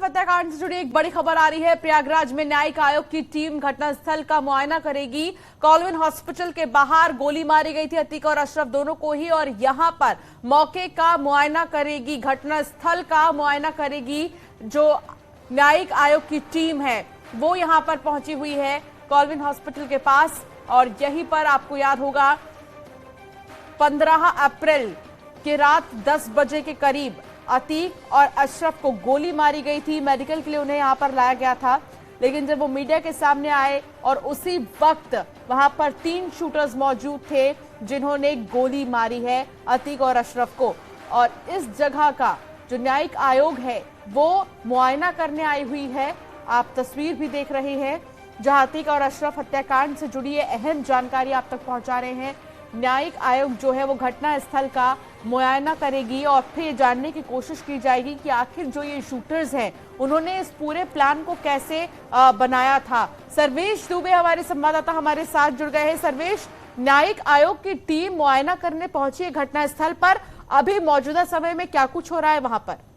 अशरफ हत्याकांड से जुड़ी एक बड़ी खबर आ रही है। प्रयागराज में न्यायिक आयोग की टीम घटनास्थल का मुआयना करेगी। कॉलविन हॉस्पिटल के बाहर गोली मारी गई थी अतीक और अशरफ दोनों को ही, और यहां पर मौके का मुआयना करेगी, घटनास्थल का मुआयना करेगी। जो न्यायिक आयोग की टीम है वो यहां पर पहुंची हुई है कॉलविन हॉस्पिटल के पास, और यहीं पर आपको याद होगा 15 अप्रैल की रात 10 बजे के करीब अतीक और अशरफ को गोली मारी गई थी। मेडिकल के लिए उन्हें यहां पर लाया गया था, लेकिन जब वो मीडिया के सामने आए और उसी वक्त वहां पर 3 शूटर्स मौजूद थे जिन्होंने गोली मारी है अतीक और अशरफ को। और इस जगह का जो न्यायिक आयोग है वो मुआयना करने आई हुई है। आप तस्वीर भी देख रहे हैं जहां अतीक और अशरफ हत्याकांड से जुड़ी अहम जानकारी आप तक पहुंचा रहे हैं। न्यायिक आयोग जो है वो घटना स्थल का मुआयना करेगी और फिर जानने की कोशिश की जाएगी कि आखिर जो ये शूटर्स हैं उन्होंने इस पूरे प्लान को कैसे बनाया था। सर्वेश दुबे हमारे संवाददाता हमारे साथ जुड़ गए हैं। सर्वेश, न्यायिक आयोग की टीम मुआयना करने पहुंची है घटना स्थल पर, अभी मौजूदा समय में क्या कुछ हो रहा है वहां पर?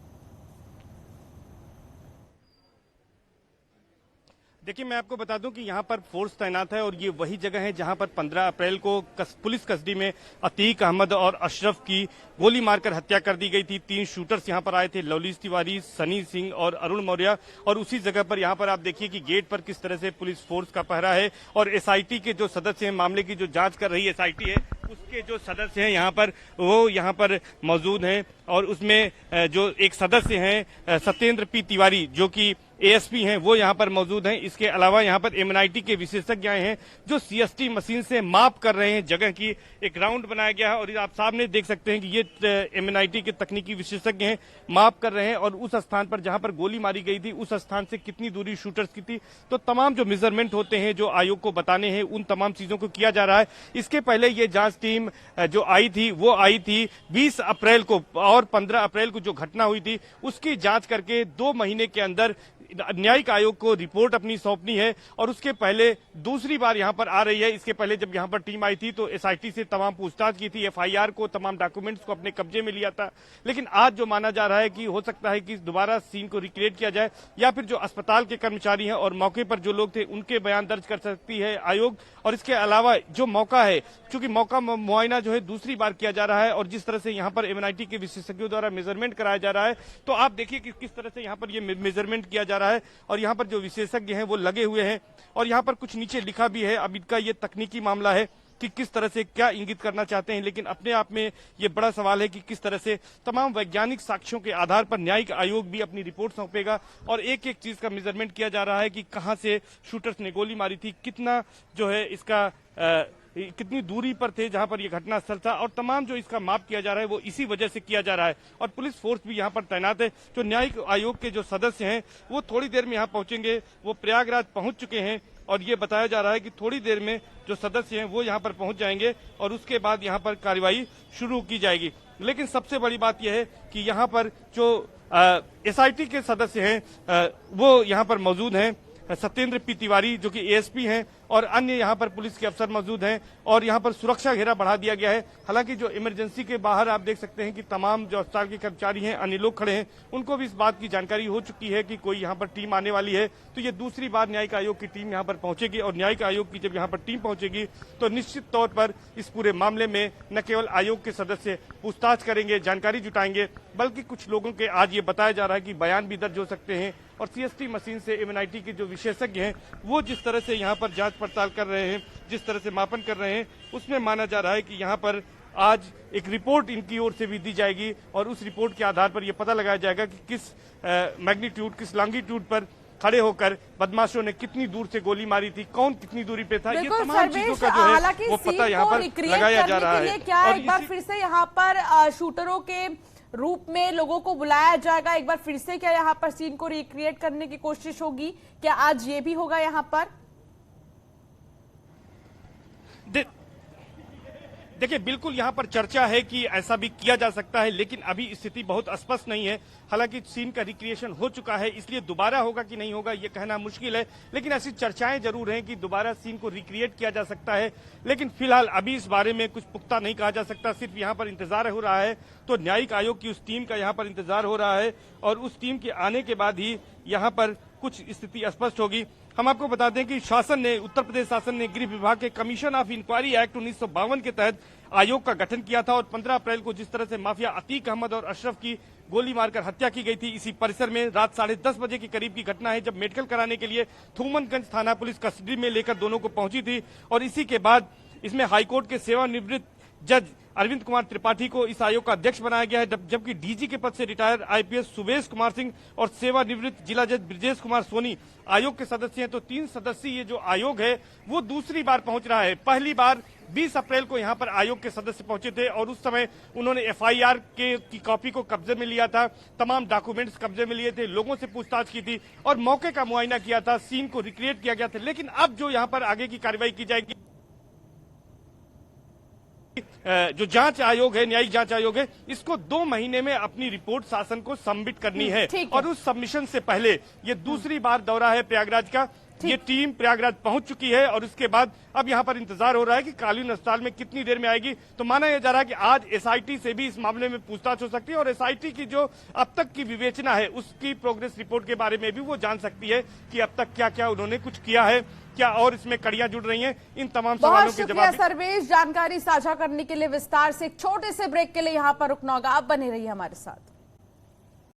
देखिए, मैं आपको बता दूं कि यहाँ पर फोर्स तैनात है और ये वही जगह है जहाँ पर 15 अप्रैल को पुलिस कस्टडी में अतीक अहमद और अशरफ की गोली मारकर हत्या कर दी गई थी। 3 शूटर्स यहाँ पर आए थे, लवलीस तिवारी, सनी सिंह और अरुण मौर्य। और उसी जगह पर यहाँ पर आप देखिए कि गेट पर किस तरह से पुलिस फोर्स का पहरा है और एसआईटी के जो सदस्य हैं, मामले की जो जांच कर रही एसआईटी है उसके जो सदस्य हैं यहाँ पर वो यहाँ पर मौजूद हैं। और उसमें जो एक सदस्य हैं सत्येंद्र पी तिवारी जो कि एएसपी हैं वो यहाँ पर मौजूद हैं। इसके अलावा यहाँ पर एमएनआईटी के विशेषज्ञ आए हैं जो सीएसटी मशीन से माप कर रहे हैं जगह की। एक राउंड बनाया गया है और आप सामने देख सकते हैं कि ये एमएनआईटी के तकनीकी विशेषज्ञ हैं, माप कर रहे हैं और उस स्थान पर जहां पर गोली मारी गई थी उस स्थान से कितनी दूरी शूटर्स की थी, तो तमाम जो मेजरमेंट होते हैं जो आयोग को बताने हैं उन तमाम चीजों को किया जा रहा है। इसके पहले ये जांच टीम जो आई थी वो आई थी 20 अप्रैल को और 15 अप्रैल को जो घटना हुई थी उसकी जांच करके 2 महीने के अंदर न्यायिक आयोग को रिपोर्ट अपनी सौंपनी है। और उसके पहले दूसरी बार यहां पर आ रही है। इसके पहले जब यहां पर टीम आई थी तो एसआईटी से तमाम पूछताछ की थी, एफआईआर को, तमाम डॉक्यूमेंट्स को अपने कब्जे में लिया था। लेकिन आज जो माना जा रहा है कि हो सकता है कि दोबारा सीन को रिक्रिएट किया जाए या फिर जो अस्पताल के कर्मचारी हैं और मौके पर जो लोग थे उनके बयान दर्ज कर सकती है आयोग। और इसके अलावा जो मौका है, चूंकि मौका मुआयना जो है दूसरी बार किया जा रहा है और जिस तरह से यहाँ पर एमएनआईटी के विशेषज्ञों द्वारा मेजरमेंट कराया जा रहा है, तो आप देखिए कि किस तरह से यहाँ पर ये मेजरमेंट किया जा रहा है और यहाँ पर जो विशेषज्ञ हैं वो लगे हुए हैं। और यहाँ पर कुछ नीचे लिखा भी है। अब इनका ये तकनीकी मामला है कि किस तरह से क्या इंगित करना चाहते हैं, लेकिन अपने आप में ये बड़ा सवाल है कि किस तरह से तमाम वैज्ञानिक साक्ष्यों के आधार पर न्यायिक आयोग भी अपनी रिपोर्ट सौंपेगा और एक एक चीज का मेजरमेंट किया जा रहा है कि कहां से शूटर्स ने गोली मारी थी, कितना जो है इसका कितनी दूरी पर थे जहां पर यह घटना स्थल था, और तमाम जो इसका माप किया जा रहा है वो इसी वजह से किया जा रहा है। और पुलिस फोर्स भी यहां पर तैनात है। जो न्यायिक आयोग के जो सदस्य हैं वो थोड़ी देर में यहां पहुंचेंगे, वो प्रयागराज पहुंच चुके हैं और ये बताया जा रहा है कि थोड़ी देर में जो सदस्य हैं वो यहाँ पर पहुंच जाएंगे और उसके बाद यहाँ पर कार्रवाई शुरू की जाएगी। लेकिन सबसे बड़ी बात यह है कि यहाँ पर जो एसआईटी के सदस्य हैं वो यहाँ पर मौजूद हैं। सत्येंद्र पी तिवारी जो कि एएसपी हैं और अन्य यहाँ पर पुलिस के अफसर मौजूद हैं और यहाँ पर सुरक्षा घेरा बढ़ा दिया गया है। हालांकि जो इमरजेंसी के बाहर आप देख सकते हैं कि तमाम जो अस्पताल के कर्मचारी हैं, अन्य लोग खड़े हैं, उनको भी इस बात की जानकारी हो चुकी है कि कोई यहाँ पर टीम आने वाली है। तो ये दूसरी बार न्यायिक आयोग की टीम यहाँ पर पहुंचेगी और न्यायिक आयोग की जब यहाँ पर टीम पहुंचेगी तो निश्चित तौर पर इस पूरे मामले में न केवल आयोग के सदस्य पूछताछ करेंगे, जानकारी जुटाएंगे, बल्कि कुछ लोगों के आज ये बताया जा रहा है कि बयान भी दर्ज हो सकते हैं। और सीएसटी मशीन से एमएनआईटी के जो विशेषज्ञ हैं वो जिस तरह से यहाँ पर जांच पड़ताल कर रहे हैं, जिस तरह से मापन कर रहे हैं, उसमें माना जा रहा है कि यहाँ पर आज एक रिपोर्ट इनकी ओर से भी दी जाएगी और उस रिपोर्ट के आधार पर यह पता लगाया जाएगा कि किस मैग्नीट्यूड, किस लॉन्गिट्यूड पर खड़े होकर बदमाशों ने कितनी दूर से गोली मारी थी, कौन कितनी दूरी पे था, ये तमाम चीजों का जो है वो पता यहाँ पर लगाया जा रहा है। क्या एक बार फिर से यहाँ पर शूटरों के रूप में लोगों को बुलाया जाएगा, एक बार फिर से क्या यहाँ पर सीन को रिक्रिएट करने की कोशिश होगी? क्या आज ये भी होगा यहाँ पर? देखिए, बिल्कुल यहाँ पर चर्चा है कि ऐसा भी किया जा सकता है, लेकिन अभी स्थिति बहुत स्पष्ट नहीं है। हालांकि सीन का रिक्रिएशन हो चुका है, इसलिए दोबारा होगा कि नहीं होगा ये कहना मुश्किल है, लेकिन ऐसी चर्चाएं जरूर हैं कि दोबारा सीन को रिक्रिएट किया जा सकता है। लेकिन फिलहाल अभी इस बारे में कुछ पुख्ता नहीं कहा जा सकता। सिर्फ यहाँ पर इंतजार हो रहा है, तो न्यायिक आयोग की उस टीम का यहाँ पर इंतजार हो रहा है और उस टीम के आने के बाद ही यहाँ पर कुछ स्थिति स्पष्ट होगी। हम आपको बता दें कि उत्तर प्रदेश शासन ने गृह विभाग के कमीशन ऑफ इंक्वायरी एक्ट 1952 के तहत आयोग का गठन किया था और 15 अप्रैल को जिस तरह से माफिया अतीक अहमद और अशरफ की गोली मारकर हत्या की गई थी, इसी परिसर में रात 10:30 बजे के करीब की घटना है, जब मेडिकल कराने के लिए थूमनगंज थाना पुलिस कस्टडी में लेकर दोनों को पहुंची थी। और इसी के बाद इसमें हाईकोर्ट के सेवानिवृत्त जज अरविंद कुमार त्रिपाठी को इस आयोग का अध्यक्ष बनाया गया है, जबकि डीजी के पद से रिटायर आईपीएस सुबेश कुमार सिंह और सेवानिवृत्त जिला जज ब्रजेश कुमार सोनी आयोग के सदस्य हैं। तो 3 सदस्यीय ये जो आयोग है वो दूसरी बार पहुंच रहा है। पहली बार 20 अप्रैल को यहां पर आयोग के सदस्य पहुंचे थे और उस समय उन्होंने एफआईआर की कॉपी को कब्जे में लिया था, तमाम डॉक्यूमेंट्स कब्जे में लिए थे, लोगों से पूछताछ की थी और मौके का मुआयना किया था, सीन को रिक्रिएट किया गया था। लेकिन अब जो यहाँ पर आगे की कार्रवाई की जाएगी, जो जांच आयोग है, न्यायिक जांच आयोग है, इसको 2 महीने में अपनी रिपोर्ट शासन को सबमिट करनी है और उस सबमिशन से पहले ये दूसरी बार दौरा है प्रयागराज का। ये टीम प्रयागराज पहुंच चुकी है और उसके बाद अब यहाँ पर इंतजार हो रहा है कि कालीन अस्पताल में कितनी देर में आएगी। तो माना यह जा रहा है कि आज एसआईटी से भी इस मामले में पूछताछ हो सकती है और एसआईटी की जो अब तक की विवेचना है उसकी प्रोग्रेस रिपोर्ट के बारे में भी वो जान सकती है कि अब तक क्या क्या उन्होंने कुछ किया है, क्या और इसमें कड़ियां जुड़ रही हैं। इन तमाम सवालों के जवाब सर्वेश जानकारी साझा करने के लिए विस्तार से। एक छोटे से ब्रेक के लिए यहाँ पर रुकना होगा, आप बने रहिए हमारे साथ।